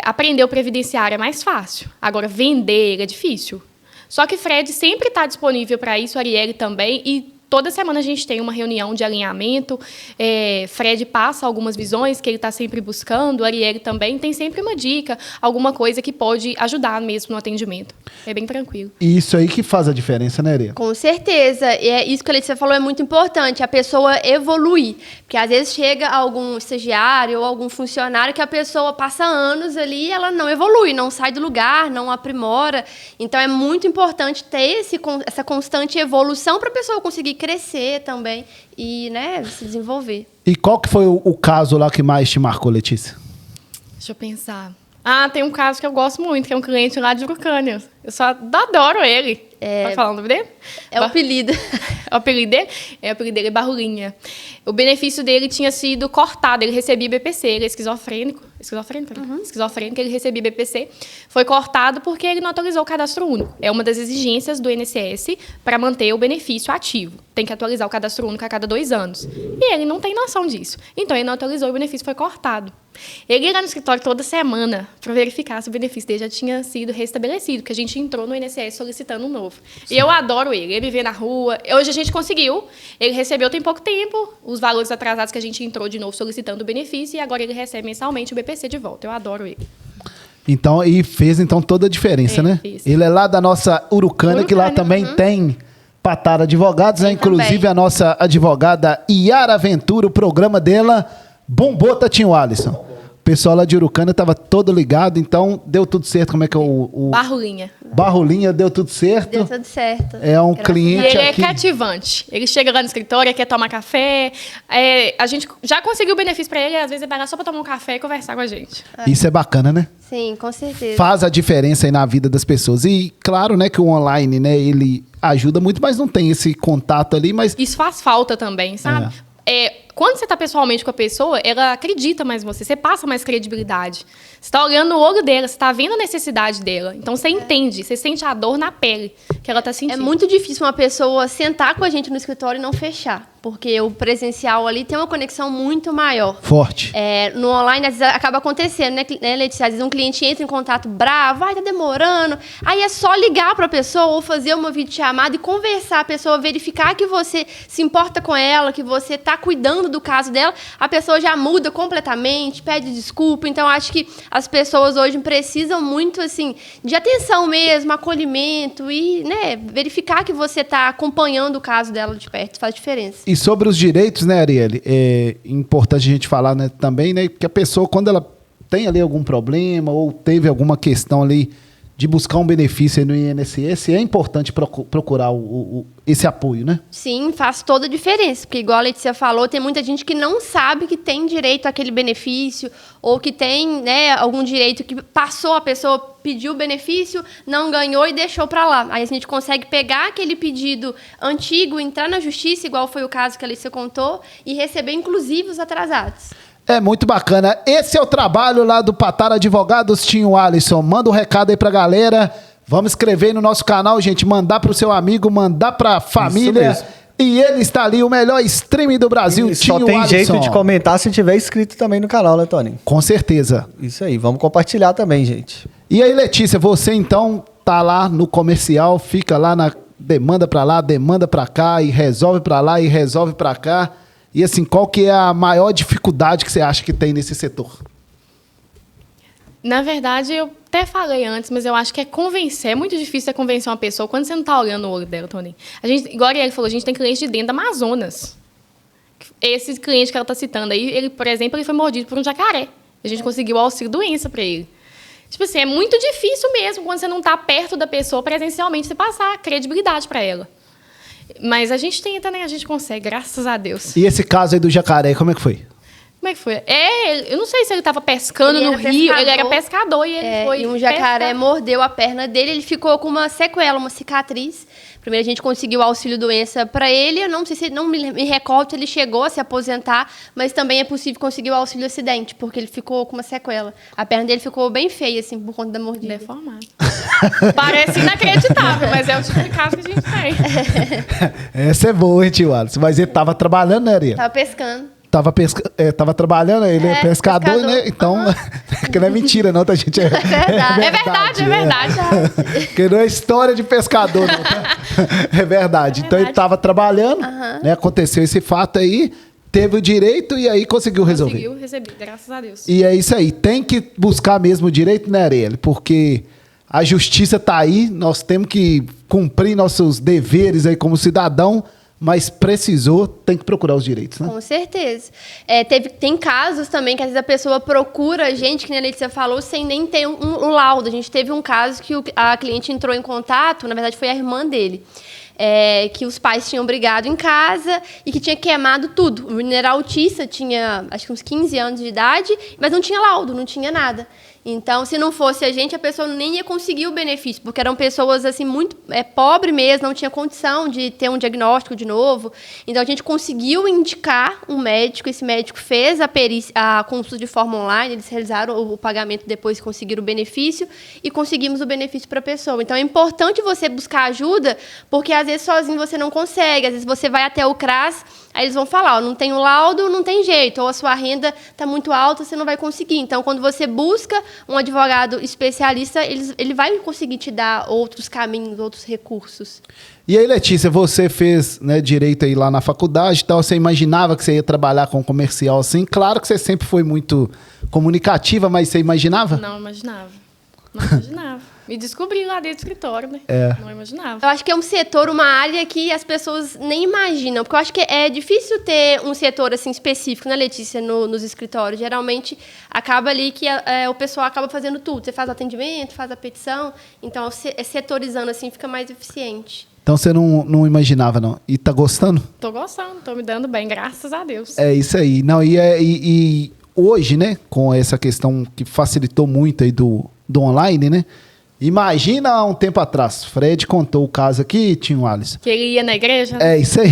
Speaker 5: Aprender o previdenciário é mais fácil. Agora, vender é difícil. Só que Fred sempre está disponível para isso, a Arielle também, e toda semana a gente tem uma reunião de alinhamento. Fred passa algumas visões que ele está sempre buscando, a Arielle também tem sempre uma dica, alguma coisa que pode ajudar mesmo no atendimento. É bem tranquilo.
Speaker 1: E isso aí que faz a diferença, né, Aria?
Speaker 2: Com certeza. E isso que a Letícia falou é muito importante, a pessoa evoluir. Porque às vezes chega algum estagiário ou algum funcionário que a pessoa passa anos ali e ela não evolui, não sai do lugar, não aprimora. Então é muito importante ter essa constante evolução para a pessoa conseguir crescer também e, né, se desenvolver.
Speaker 1: E qual que foi o caso lá que mais te marcou, Letícia?
Speaker 5: Deixa eu pensar. Tem um caso que eu gosto muito, que é um cliente lá de Urucânia. Eu só adoro ele. Pode falar o nome dele?
Speaker 2: É o apelido.
Speaker 5: O apelido dele? O apelido dele é Barrulinha. O benefício dele tinha sido cortado. Ele recebia BPC, ele é esquizofrênico. Esquizofrênico, ele recebia BPC. Foi cortado porque ele não atualizou o cadastro único. É uma das exigências do INSS para manter o benefício ativo. Tem que atualizar o cadastro único a cada 2 anos. E ele não tem noção disso. Então, ele não atualizou e o benefício foi cortado. Ele ia lá no escritório toda semana para verificar se o benefício dele já tinha sido restabelecido, porque a gente entrou no INSS solicitando um novo. E eu adoro ele. Ele vê na rua. Hoje a gente conseguiu. Ele recebeu tem pouco tempo os valores atrasados que a gente entrou de novo solicitando o benefício e agora ele recebe mensalmente o BPC de volta. Eu adoro ele.
Speaker 1: Então, e fez então toda a diferença, né?
Speaker 5: Fez.
Speaker 1: Ele é lá da nossa Urucânia, que lá também tem Patara Advogados, né? Inclusive
Speaker 2: também.
Speaker 1: a nossa advogada Yara Ventura, o programa dela bombou, Tatinho Alisson. O pessoal lá de Urucânia estava todo ligado, então deu tudo certo. Como é que é o
Speaker 5: Barrulinha.
Speaker 1: Barrulinha deu tudo certo?
Speaker 2: Deu tudo certo.
Speaker 1: É um
Speaker 2: Graças a
Speaker 5: E
Speaker 1: cliente
Speaker 5: ele é
Speaker 1: aqui.
Speaker 5: cativante. Ele chega lá no escritório, quer tomar café. A gente já conseguiu o benefício para ele, às vezes ele vai lá só para tomar um café e conversar com a gente.
Speaker 1: Isso é bacana, né?
Speaker 2: Sim, com certeza.
Speaker 1: Faz a diferença aí na vida das pessoas. E claro, né, que o online, né, ele ajuda muito, mas não tem esse contato ali, mas
Speaker 5: Isso faz falta também, sabe? Quando você está pessoalmente com a pessoa, ela acredita mais em você, você passa mais credibilidade. Você está olhando no olho dela, você está vendo a necessidade dela. Então, você entende, você sente a dor na pele que ela está
Speaker 2: É
Speaker 5: sentindo.
Speaker 2: muito difícil uma pessoa sentar com a gente no escritório e não fechar. porque o presencial ali tem uma conexão muito maior.
Speaker 1: Forte.
Speaker 2: No online, às vezes, acaba acontecendo, né, Letícia? Às vezes um cliente entra em contato bravo, tá demorando. Aí é só ligar para a pessoa ou fazer uma videochamada e conversar, a pessoa verificar que você se importa com ela, que você está cuidando do caso dela, a pessoa já muda completamente, pede desculpa. Então, acho que as pessoas hoje precisam muito, assim, de atenção mesmo, acolhimento e, né, verificar que você está acompanhando o caso dela de perto, faz diferença.
Speaker 1: E sobre os direitos, né, Arielle? É importante a gente falar, né, também, né, que a pessoa, quando ela tem ali algum problema ou teve alguma questão ali de buscar um benefício aí no INSS, é importante procurar esse apoio, né?
Speaker 2: Sim, faz toda a diferença, porque igual a Letícia falou, tem muita gente que não sabe que tem direito àquele benefício ou que tem, né, algum direito que passou, a pessoa pediu o benefício, não ganhou e deixou para lá. Aí a gente consegue pegar aquele pedido antigo, entrar na justiça, igual foi o caso que a Letícia contou, e receber inclusive os atrasados.
Speaker 1: É muito bacana. Esse é o trabalho lá do Patara Advogados, Tinho Alisson. Manda um recado aí pra galera. Vamos escrever aí no nosso canal, gente. Mandar pro seu amigo, mandar pra família. E ele está ali, o melhor streaming do Brasil, Tinho
Speaker 3: Alisson. Só tem
Speaker 1: Alisson.
Speaker 3: jeito de comentar se tiver inscrito também no canal, né, Tony?
Speaker 1: Com certeza.
Speaker 3: Isso aí, vamos compartilhar também, gente.
Speaker 1: E aí, Letícia, você então tá lá no comercial, fica lá na demanda pra lá, demanda pra cá, e resolve pra lá, e resolve pra cá. E assim, qual que é a maior dificuldade que você acha que tem nesse setor?
Speaker 5: Na verdade, eu até falei antes, mas eu acho que é muito difícil convencer uma pessoa quando você não está olhando o olho dela, Tony. A gente, igual ele falou, a gente tem clientes de dentro do Amazonas. Esse cliente que ela está citando aí, ele, por exemplo, ele foi mordido por um jacaré. A gente conseguiu o auxílio-doença para ele. Tipo assim, é muito difícil mesmo quando você não está perto da pessoa presencialmente, você passar credibilidade para ela. Mas a gente tenta, né? A gente consegue, graças a Deus.
Speaker 1: E esse caso aí do jacaré, como é que foi?
Speaker 5: Como é que foi? Eu não sei se ele estava pescando no rio. Ele era pescador e ele foi
Speaker 2: e um jacaré mordeu a perna dele, ele ficou com uma sequela, uma cicatriz. Primeiro a gente conseguiu auxílio-doença para ele. Eu não sei se não me recordo se ele chegou a se aposentar, mas também é possível conseguir o auxílio-acidente, porque ele ficou com uma sequela. A perna dele ficou bem feia, assim, por conta da mordida.
Speaker 5: Deformado. Parece inacreditável, mas é o tipo de caso que a gente tem.
Speaker 1: Essa é boa, hein, Tio Alisson? Mas ele tava trabalhando, né, Ariel?
Speaker 2: Tava pescando.
Speaker 1: Tava trabalhando, ele é pescador, né? Então, que não é mentira, não, tá, gente? É verdade. Porque não é história de pescador, não, tá? É verdade. Então, ele tava trabalhando, né? Aconteceu esse fato aí, teve o direito e aí conseguiu resolver.
Speaker 5: Conseguiu receber, graças a Deus.
Speaker 1: E é isso aí. Tem que buscar mesmo o direito, né, Ariel? Porque a justiça tá aí, nós temos que cumprir nossos deveres aí como cidadão, mas precisou, tem que procurar os direitos, né?
Speaker 2: Com certeza. Tem casos também que às vezes a pessoa procura a gente, que nem a Letícia falou, sem nem ter um laudo. A gente teve um caso que a cliente entrou em contato, na verdade foi a irmã dele, que os pais tinham brigado em casa e que tinha queimado tudo. O menino era autista, tinha acho que uns 15 anos de idade, mas não tinha laudo, não tinha nada. Então, se não fosse a gente, a pessoa nem ia conseguir o benefício, porque eram pessoas assim muito pobres mesmo, não tinha condição de ter um diagnóstico de novo. Então, a gente conseguiu indicar um médico, esse médico fez a consulta de forma online, eles realizaram o pagamento depois, conseguiram o benefício e conseguimos o benefício para a pessoa. Então, é importante você buscar ajuda, porque às vezes sozinho você não consegue, às vezes você vai até o CRAS, aí eles vão falar, não tem o laudo, não tem jeito, ou a sua renda está muito alta, você não vai conseguir. Então, quando você busca um advogado especialista, ele vai conseguir te dar outros caminhos, outros recursos.
Speaker 1: E aí, Letícia, você fez, né, direito aí lá na faculdade e tal, você imaginava que você ia trabalhar com comercial assim? Claro que você sempre foi muito comunicativa, mas você imaginava?
Speaker 5: Não imaginava. Me descobri lá dentro do escritório, né? Não imaginava.
Speaker 2: Eu acho que é um setor, uma área que as pessoas nem imaginam, porque eu acho que é difícil ter um setor assim específico, né, Letícia, nos escritórios. Geralmente, acaba ali que o pessoal acaba fazendo tudo. Você faz o atendimento, faz a petição, então setorizando assim fica mais eficiente.
Speaker 1: Então você não imaginava, não. E tá gostando?
Speaker 5: Tô gostando, tô me dando bem, graças a Deus.
Speaker 1: É isso aí. Não, e hoje, né, com essa questão que facilitou muito aí do online, né? Imagina há um tempo atrás, Fred contou o caso aqui, Tinho Alisson.
Speaker 5: Que ele ia na igreja?
Speaker 1: É, isso aí.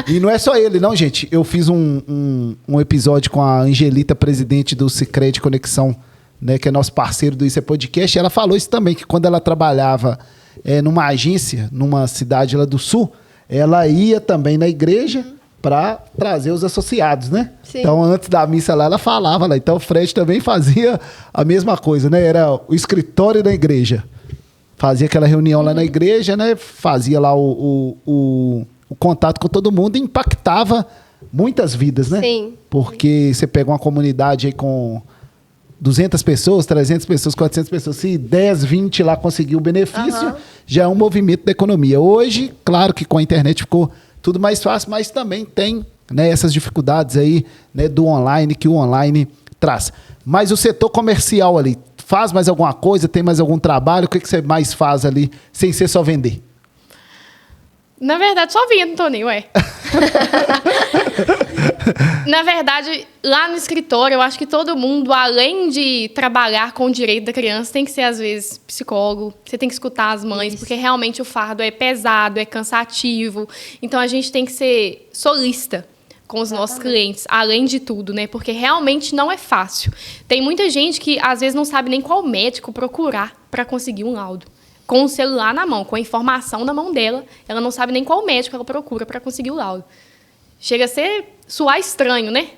Speaker 1: E não é só ele, não, gente. Eu fiz um episódio com a Angelita, presidente do Sicredi Conexão, né, que é nosso parceiro do Isso é Podcast, e ela falou isso também, que quando ela trabalhava numa agência, numa cidade lá do Sul, ela ia também na igreja para trazer os associados, né?
Speaker 2: Sim.
Speaker 1: Então, antes da missa lá, ela falava lá. Então, o Fred também fazia a mesma coisa, né? Era o escritório da igreja. Fazia aquela reunião lá na igreja, né? Fazia lá o contato com todo mundo e impactava muitas vidas, né?
Speaker 2: Sim.
Speaker 1: Porque você pega uma comunidade aí com 200 pessoas, 300 pessoas, 400 pessoas, se 10, 20 lá conseguiu o benefício, já é um movimento da economia. Hoje, claro que com a internet ficou tudo mais fácil, mas também tem, né, essas dificuldades aí, né, do online, que o online traz. Mas o setor comercial ali, faz mais alguma coisa? Tem mais algum trabalho? O que você mais faz ali, sem ser só vender?
Speaker 5: Na verdade, só vendo, Toninho, Na verdade, lá no escritório, eu acho que todo mundo, além de trabalhar com o direito da criança, tem que ser, às vezes, psicólogo. Você tem que escutar as mães, porque realmente o fardo é pesado, é cansativo. Então, a gente tem que ser solista com os nossos clientes, além de tudo, né? Porque realmente não é fácil. Tem muita gente que, às vezes, não sabe nem qual médico procurar para conseguir um laudo. Com o celular na mão, com a informação na mão dela, ela não sabe nem qual médico ela procura para conseguir o laudo. Chega a soar estranho, né?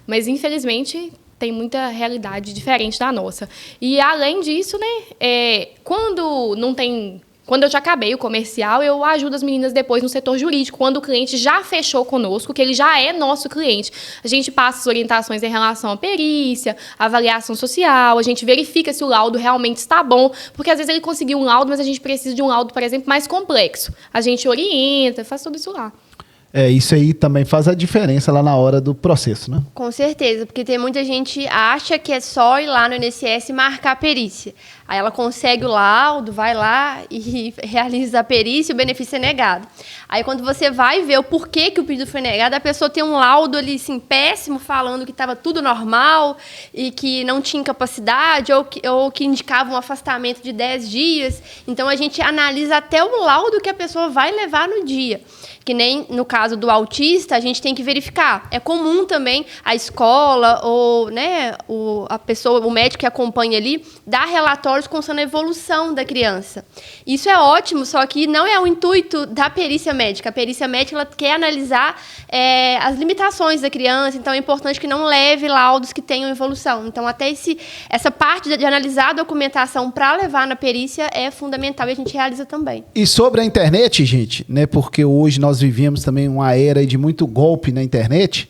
Speaker 5: Mas, infelizmente, tem muita realidade diferente da nossa. E, além disso, né, quando eu já acabei o comercial, eu ajudo as meninas depois no setor jurídico, quando o cliente já fechou conosco, que ele já é nosso cliente. A gente passa as orientações em relação à perícia, avaliação social, a gente verifica se o laudo realmente está bom, porque às vezes ele conseguiu um laudo, mas a gente precisa de um laudo, por exemplo, mais complexo. A gente orienta, faz tudo isso lá.
Speaker 1: Isso aí também faz a diferença lá na hora do processo, né?
Speaker 2: Com certeza, porque tem muita gente que acha que é só ir lá no INSS e marcar a perícia. Aí ela consegue o laudo, vai lá e realiza a perícia e o benefício é negado. Aí quando você vai ver o porquê que o pedido foi negado, a pessoa tem um laudo ali, assim, péssimo, falando que estava tudo normal e que não tinha incapacidade ou que indicava um afastamento de 10 dias. Então, a gente analisa até o laudo que a pessoa vai levar no dia. Que nem no caso do autista, a gente tem que verificar. É comum também a escola ou, né, o médico que acompanha ali, dar relatórios constando a evolução da criança. Isso é ótimo, só que não é o intuito da perícia médica. A perícia médica ela quer analisar as limitações da criança, então é importante que não leve laudos que tenham evolução. Então, até essa parte de analisar a documentação para levar na perícia é fundamental e a gente realiza também.
Speaker 1: E sobre a internet, gente, né, porque hoje nós vivemos também uma era de muito golpe na internet.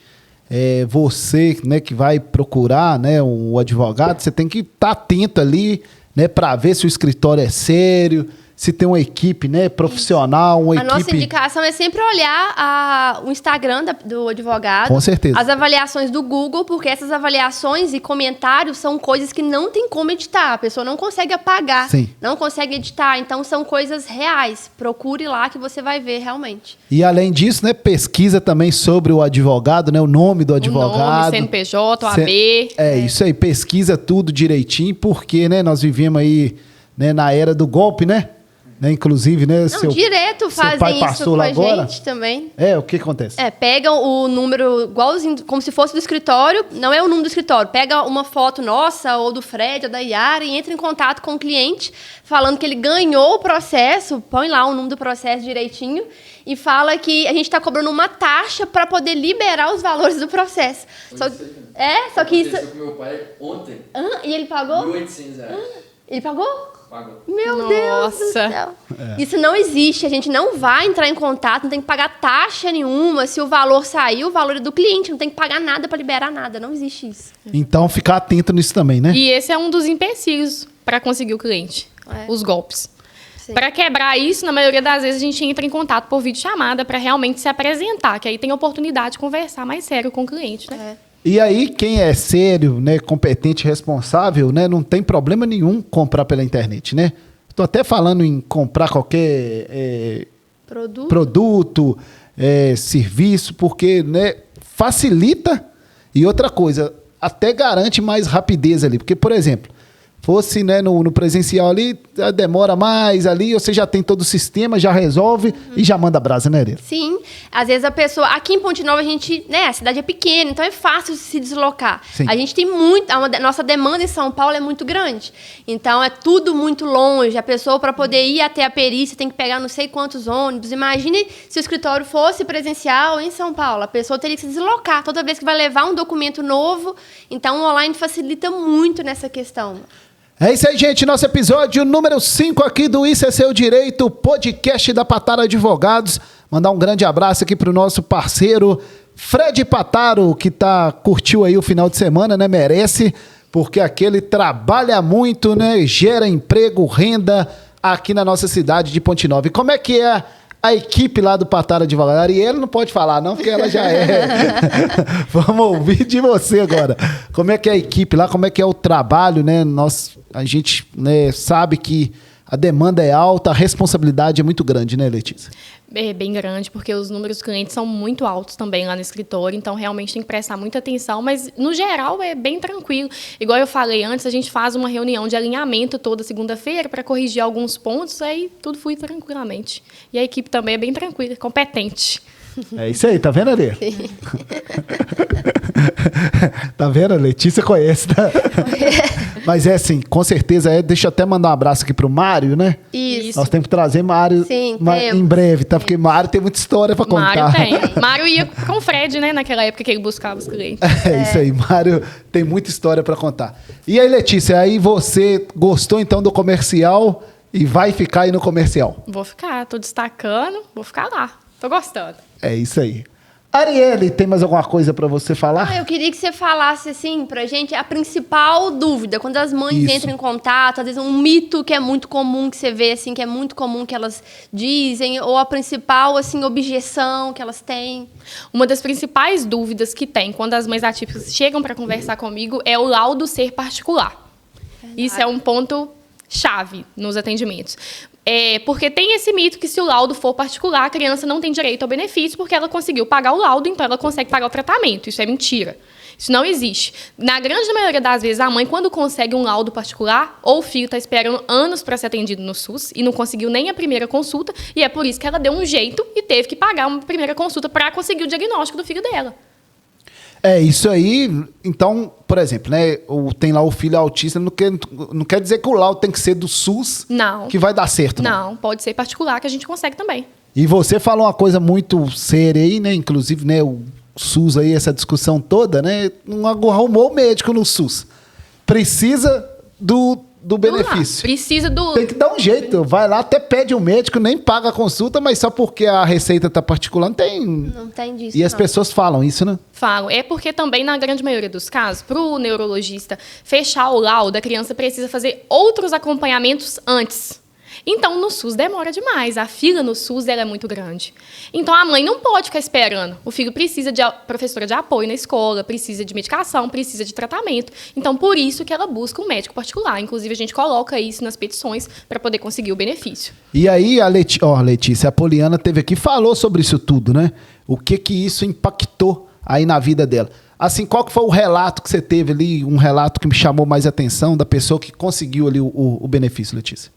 Speaker 1: Você, né, que vai procurar, né, um advogado, você tem que estar atento ali, né, para ver se o escritório é sério, se tem uma equipe, né, profissional, uma equipe...
Speaker 2: A nossa indicação é sempre olhar o Instagram do advogado.
Speaker 1: Com certeza.
Speaker 2: As avaliações do Google, porque essas avaliações e comentários são coisas que não tem como editar. A pessoa não consegue apagar,
Speaker 1: Sim.
Speaker 2: Não consegue editar. Então, são coisas reais. Procure lá que você vai ver realmente.
Speaker 1: E, além disso, né, pesquisa também sobre o advogado, né, o nome do advogado.
Speaker 5: O nome, CNPJ, OAB.
Speaker 1: Isso aí, pesquisa tudo direitinho, porque, né, nós vivemos aí, né, na era do golpe, né? Inclusive, né?
Speaker 2: Direto fazem isso com a gente também.
Speaker 1: O que acontece?
Speaker 2: Pegam o número igualzinho, como se fosse do escritório, não é o número do escritório, pega uma foto nossa, ou do Fred, ou da Yara, e entra em contato com o cliente, falando que ele ganhou o processo, põe lá o número do processo direitinho, e fala que a gente está cobrando uma taxa para poder liberar os valores do processo. Só que isso...
Speaker 4: Aconteceu com meu pai ontem.
Speaker 2: E ele pagou?
Speaker 4: R$1.800.
Speaker 2: Ele pagou?
Speaker 4: Pagou.
Speaker 2: Meu Deus do céu. Isso não existe. A gente não vai entrar em contato, não tem que pagar taxa nenhuma. Se o valor sair, o valor é do cliente. Não tem que pagar nada para liberar nada. Não existe isso.
Speaker 1: Então, ficar atento nisso também, né?
Speaker 5: E esse é um dos empecilhos para conseguir o cliente. Os golpes. Para quebrar isso, na maioria das vezes, a gente entra em contato por videochamada para realmente se apresentar. Que aí tem a oportunidade de conversar mais sério com o cliente, né?
Speaker 1: E aí, quem é sério, né, competente, responsável, né, não tem problema nenhum comprar pela internet, né? Estou até falando em comprar qualquer produto, serviço, porque, né, facilita e outra coisa, até garante mais rapidez ali. Porque, por exemplo, fosse, né, no presencial ali, demora mais ali, você já tem todo o sistema, já resolve e já manda brasa, né, Areia?
Speaker 2: Sim, às vezes a pessoa... Aqui em Ponte Nova, a gente... né, a cidade é pequena, então é fácil de se deslocar.
Speaker 1: Sim.
Speaker 2: A gente tem muito... Nossa demanda em São Paulo é muito grande. Então, é tudo muito longe. A pessoa, para poder ir até a perícia, tem que pegar não sei quantos ônibus. Imagine se o escritório fosse presencial em São Paulo. A pessoa teria que se deslocar toda vez que vai levar um documento novo. Então, o online facilita muito nessa questão.
Speaker 1: É isso aí, gente. Nosso episódio número 5 aqui do Isso é Seu Direito, podcast da Pataro Advogados. Mandar um grande abraço aqui pro nosso parceiro Fred Pataro, que curtiu aí o final de semana, né? Merece, porque aquele trabalha muito, né? Gera emprego, renda aqui na nossa cidade de Ponte Nova. E como é que é a equipe lá do Pataro Advogados? Ariel não pode falar não, porque ela já é. Vamos ouvir de você agora. Como é que é a equipe lá? Como é que é o trabalho, né? A gente, né, sabe que a demanda é alta, a responsabilidade é muito grande, né, Letícia?
Speaker 5: É bem grande, porque os números de clientes são muito altos também lá no escritório, então realmente tem que prestar muita atenção, mas no geral é bem tranquilo. Igual eu falei antes, a gente faz uma reunião de alinhamento toda segunda-feira para corrigir alguns pontos, aí tudo flui tranquilamente. E a equipe também é bem tranquila, competente.
Speaker 1: É isso aí, tá vendo, Areia? Tá vendo? A Letícia conhece, tá? Mas é assim, com certeza deixa eu até mandar um abraço aqui pro Mário, né?
Speaker 2: Isso.
Speaker 1: Nós temos que trazer Mário em breve, tá? Porque Mário tem muita história pra contar.
Speaker 5: Mário tem. Mário ia com o Fred, né? Naquela época que ele buscava os clientes.
Speaker 1: É isso aí, Mário tem muita história pra contar. E aí, Letícia, aí você gostou então do comercial e vai ficar aí no comercial?
Speaker 5: Vou ficar, tô destacando, vou ficar lá. Tô gostando.
Speaker 1: É isso aí. Arielle, tem mais alguma coisa para você falar?
Speaker 2: Eu queria que você falasse, assim, pra gente a principal dúvida. Quando as mães entram em contato, às vezes um mito que é muito comum, que você vê, assim, que é muito comum que elas dizem, ou a principal, assim, objeção que elas têm.
Speaker 5: Uma das principais dúvidas que tem quando as mães atípicas chegam para conversar comigo é o laudo ser particular. Verdade. Isso é um ponto chave nos atendimentos. Porque tem esse mito que se o laudo for particular, a criança não tem direito ao benefício porque ela conseguiu pagar o laudo, então ela consegue pagar o tratamento. Isso é mentira. Isso não existe. Na grande maioria das vezes, a mãe, quando consegue um laudo particular, ou o filho está esperando anos para ser atendido no SUS e não conseguiu nem a primeira consulta, e é por isso que ela deu um jeito e teve que pagar uma primeira consulta para conseguir o diagnóstico do filho dela.
Speaker 1: É isso aí. Então, por exemplo, né, tem lá o filho autista, não quer dizer que o laudo tem que ser do SUS que vai dar certo.
Speaker 5: Não, pode ser particular que a gente consegue também.
Speaker 1: E você falou uma coisa muito séria aí, né? Inclusive, né, o SUS aí, essa discussão toda, né? Não arrumou o médico no SUS. Precisa do benefício.
Speaker 5: Precisa do...
Speaker 1: Tem que dar um jeito. Vai lá, até pede um médico, nem paga a consulta, mas só porque a receita tá particular, não tem...
Speaker 2: Não tem disso,
Speaker 1: E as pessoas falam isso, né?
Speaker 5: Falam. É porque também, na grande maioria dos casos, para o neurologista fechar o laudo, a criança precisa fazer outros acompanhamentos antes. Então, no SUS demora demais. A fila no SUS ela é muito grande. Então, a mãe não pode ficar esperando. O filho precisa de professora de apoio na escola, precisa de medicação, precisa de tratamento. Então, por isso que ela busca um médico particular. Inclusive, a gente coloca isso nas petições para poder conseguir o benefício.
Speaker 1: E aí, Letícia, a Poliana teve aqui e falou sobre isso tudo, né? O que isso impactou aí na vida dela. Assim, qual que foi o relato que você teve ali, um relato que me chamou mais atenção da pessoa que conseguiu ali o benefício, Letícia?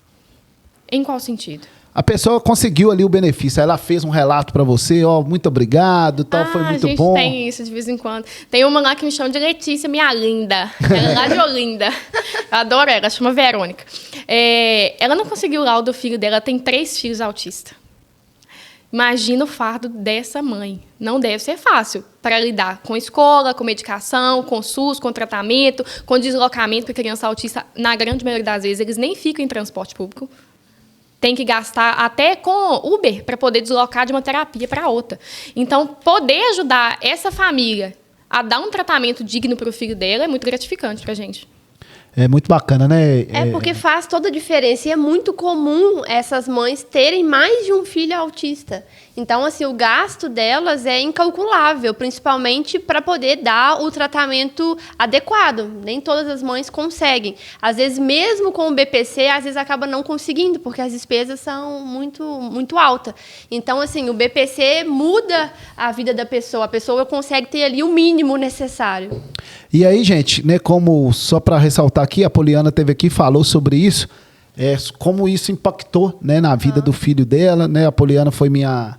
Speaker 5: Em qual sentido?
Speaker 1: A pessoa conseguiu ali o benefício, ela fez um relato para você, muito obrigado, tal, foi muito bom.
Speaker 5: A gente tem isso de vez em quando. Tem uma lá que me chama de Letícia, minha linda. Ela é lá de Olinda. Eu adoro ela chama Verônica. Ela não conseguiu o laudo do filho dela, ela tem 3 filhos autistas. Imagina o fardo dessa mãe. Não deve ser fácil para lidar com escola, com medicação, com SUS, com tratamento, com deslocamento, porque criança autista, na grande maioria das vezes, eles nem ficam em transporte público. Tem que gastar até com Uber para poder deslocar de uma terapia para outra. Então, poder ajudar essa família a dar um tratamento digno para o filho dela é muito gratificante para a gente.
Speaker 1: É muito bacana, né?
Speaker 2: Porque faz toda a diferença. E é muito comum essas mães terem mais de um filho autista. Então, assim, o gasto delas é incalculável, principalmente para poder dar o tratamento adequado. Nem todas as mães conseguem. Às vezes, mesmo com o BPC, às vezes acaba não conseguindo, porque as despesas são muito altas. Então, assim, o BPC muda a vida da pessoa. A pessoa consegue ter ali o mínimo necessário.
Speaker 1: E aí, gente, né, como só para ressaltar aqui, a Poliana teve aqui e falou sobre isso, como isso impactou, né, na vida do filho dela, né? A Poliana foi minha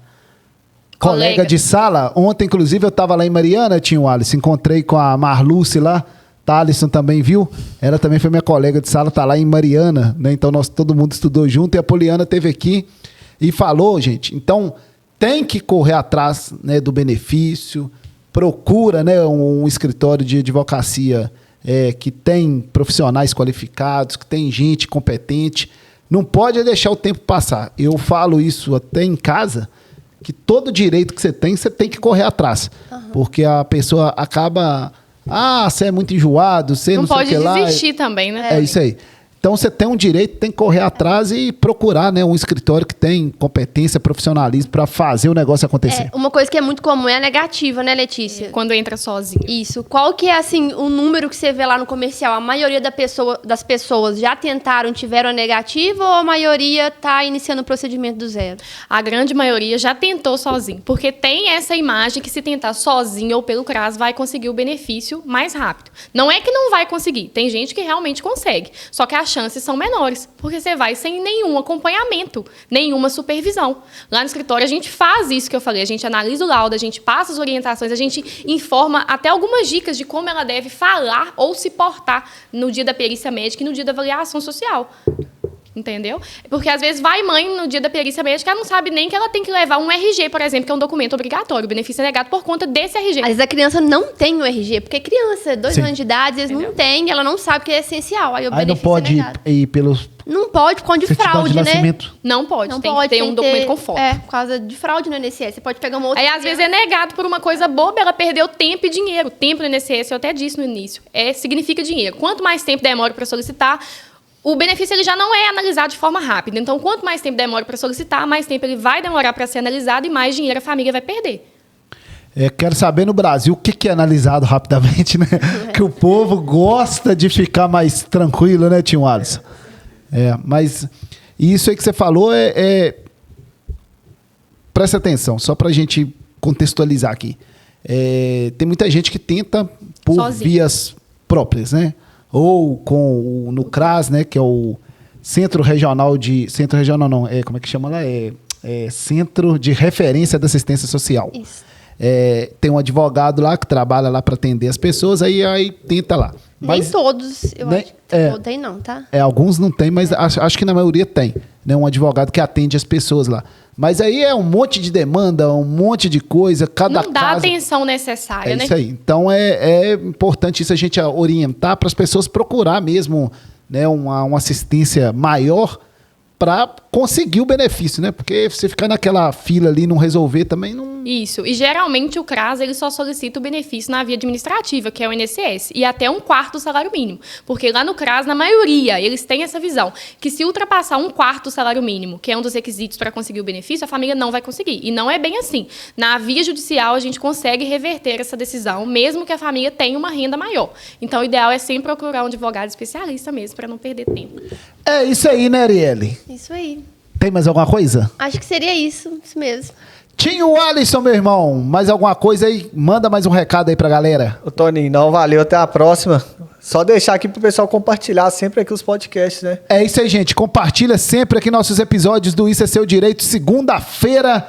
Speaker 1: colega de sala. Ontem, inclusive, eu estava lá em Mariana, tinha Alisson, encontrei com a Marluce lá, Thalisson também viu, ela também foi minha colega de sala, tá lá em Mariana, né? Então todo mundo estudou junto e a Poliana teve aqui e falou, gente, então tem que correr atrás, né, do benefício, procura, né, um escritório de advocacia que tem profissionais qualificados, que tem gente competente, não pode deixar o tempo passar. Eu falo isso até em casa, que todo direito que você tem que correr atrás. Porque a pessoa acaba... você é muito enjoado, você não sei o que lá.
Speaker 5: Não pode desistir também, né?
Speaker 1: É isso aí. Então, você tem um direito, tem que correr atrás e procurar, né, um escritório que tem competência, profissionalismo para fazer o negócio acontecer.
Speaker 2: Uma coisa que é muito comum é a negativa, né, Letícia?
Speaker 5: Quando entra sozinho.
Speaker 2: Isso. Qual que é, assim, o número que você vê lá no comercial? A maioria das pessoas já tentaram, tiveram a negativa, ou a maioria está iniciando o procedimento do zero?
Speaker 5: A grande maioria já tentou sozinho, porque tem essa imagem que se tentar sozinho ou pelo CRAS vai conseguir o benefício mais rápido. Não é que não vai conseguir, tem gente que realmente consegue, só que as chances são menores, porque você vai sem nenhum acompanhamento, nenhuma supervisão. Lá no escritório a gente faz isso que eu falei, a gente analisa o laudo, a gente passa as orientações, a gente informa até algumas dicas de como ela deve falar ou se portar no dia da perícia médica e no dia da avaliação social. Entendeu? Porque, às vezes, vai mãe no dia da perícia médica, ela não sabe nem que ela tem que levar um RG, por exemplo, que é um documento obrigatório. O benefício é negado por conta desse RG.
Speaker 2: Às vezes a criança não tem o RG, porque criança, 2 anos de idade, às vezes não tem, ela não sabe que é essencial. Aí o
Speaker 1: Aí não
Speaker 2: benefício
Speaker 1: pode
Speaker 2: é negado.
Speaker 1: ir pelos...
Speaker 2: Não pode, por conta de
Speaker 1: certidão
Speaker 2: fraude,
Speaker 1: de
Speaker 2: né?
Speaker 1: nascimento.
Speaker 5: Não pode,
Speaker 2: Não
Speaker 5: tem
Speaker 2: pode,
Speaker 5: que ter um documento com foto.
Speaker 2: por causa de fraude no INSS. Você pode pegar uma outra...
Speaker 5: Aí, às vezes, é negado por uma coisa boba, ela perdeu tempo e dinheiro. Tempo no INSS, eu até disse no início, significa dinheiro. Quanto mais tempo demora para solicitar, o benefício ele já não é analisado de forma rápida. Então, quanto mais tempo demora para solicitar, mais tempo ele vai demorar para ser analisado e mais dinheiro a família vai perder.
Speaker 1: Quero saber no Brasil o que é analisado rapidamente, né? Que o povo gosta de ficar mais tranquilo, né, tio Alisson? Mas isso aí que você falou presta atenção, só para a gente contextualizar aqui. Tem muita gente que tenta por
Speaker 5: sozinho,
Speaker 1: vias próprias, né? Ou no CRAS, né? Que é o Centro Regional de... Centro Regional não, como é que chama lá? Centro de Referência da Assistência Social.
Speaker 2: Isso.
Speaker 1: Tem um advogado lá que trabalha lá para atender as pessoas, aí tenta lá. Mas,
Speaker 2: nem todos, eu
Speaker 1: nem,
Speaker 2: acho que não tem não, tá?
Speaker 1: Alguns não tem, mas acho que na maioria tem, né? Um advogado que atende as pessoas lá. Mas aí é um monte de demanda, um monte de coisa, cada
Speaker 5: não dá
Speaker 1: caso...
Speaker 5: atenção necessária, né?
Speaker 1: Isso aí. Então é importante isso a gente orientar para as pessoas procurar mesmo, né, uma assistência maior para conseguir o benefício, né? Porque você ficar naquela fila ali e não resolver também não...
Speaker 5: Isso. E geralmente o CRAS ele só solicita o benefício na via administrativa, que é o INSS, e até 1/4 do salário mínimo. Porque lá no CRAS, na maioria, eles têm essa visão, que se ultrapassar 1/4 do salário mínimo, que é um dos requisitos para conseguir o benefício, a família não vai conseguir. E não é bem assim. Na via judicial, a gente consegue reverter essa decisão, mesmo que a família tenha uma renda maior. Então, o ideal é sempre procurar um advogado especialista mesmo, para não perder tempo.
Speaker 1: É isso aí, né, Arielle?
Speaker 2: Isso aí.
Speaker 1: Tem mais alguma coisa?
Speaker 2: Acho que seria isso mesmo.
Speaker 1: Tinha o Alisson, meu irmão. Mais alguma coisa aí? Manda mais um recado aí pra galera.
Speaker 3: Ô, Toninho, não, valeu, até a próxima. Só deixar aqui pro pessoal compartilhar sempre aqui os podcasts, né?
Speaker 1: É isso aí, gente. Compartilha sempre aqui nossos episódios do Isso é Seu Direito. Segunda-feira,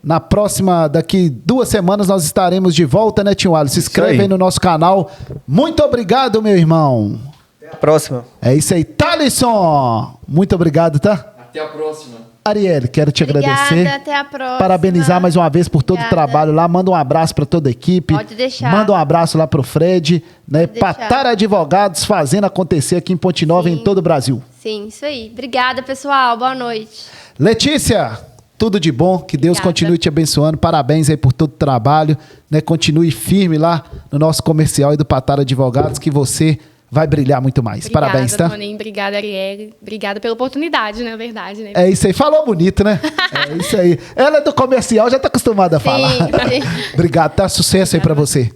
Speaker 1: na próxima, daqui 2 semanas, nós estaremos de volta, né, tio Alisson? Se inscreve aí no nosso canal. Muito obrigado, meu irmão.
Speaker 3: Até a próxima.
Speaker 1: É isso aí. Thalisson, muito obrigado, tá?
Speaker 4: Até a próxima.
Speaker 1: Arielle, quero te agradecer.
Speaker 2: Até a próxima.
Speaker 1: Parabenizar mais uma vez por todo o trabalho lá. Manda um abraço para toda a equipe.
Speaker 2: Pode deixar.
Speaker 1: Manda um abraço lá pro Fred, né? Patara Advogados fazendo acontecer aqui em Ponte Nova e em todo o Brasil.
Speaker 2: Sim, isso aí. Obrigada, pessoal. Boa noite.
Speaker 1: Letícia, tudo de bom. Que Deus continue te abençoando. Parabéns aí por todo o trabalho, né? Continue firme lá no nosso comercial e do Patara Advogados, que você vai brilhar muito mais.
Speaker 5: Obrigada,
Speaker 1: Parabéns, tá?
Speaker 5: Toninho, obrigada, Arielle. Obrigada pela oportunidade, na verdade, né?
Speaker 1: É isso aí. Falou bonito, né? É isso aí. Ela é do comercial, já tá acostumada a falar.
Speaker 2: Sim.
Speaker 1: Obrigado, tá? Sucesso aí pra você.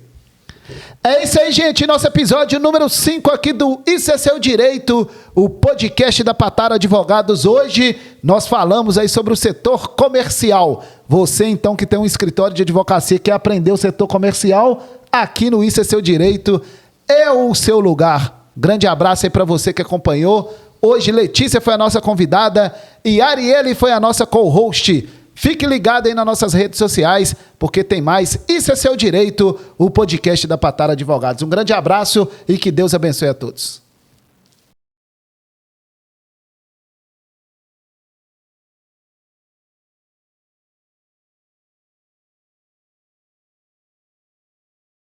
Speaker 1: É isso aí, gente. Nosso episódio número 5 aqui do Isso é Seu Direito, o podcast da Patara Advogados. Hoje nós falamos aí sobre o setor comercial. Você, então, que tem um escritório de advocacia, quer aprender o setor comercial, aqui no Isso é Seu Direito é o seu lugar. Grande abraço aí pra você que acompanhou. Hoje Letícia foi a nossa convidada e Arielle foi a nossa co-host. Fique ligado aí nas nossas redes sociais, porque tem mais Isso é Seu Direito, o podcast da Patara Advogados. Um grande abraço e que Deus abençoe a todos.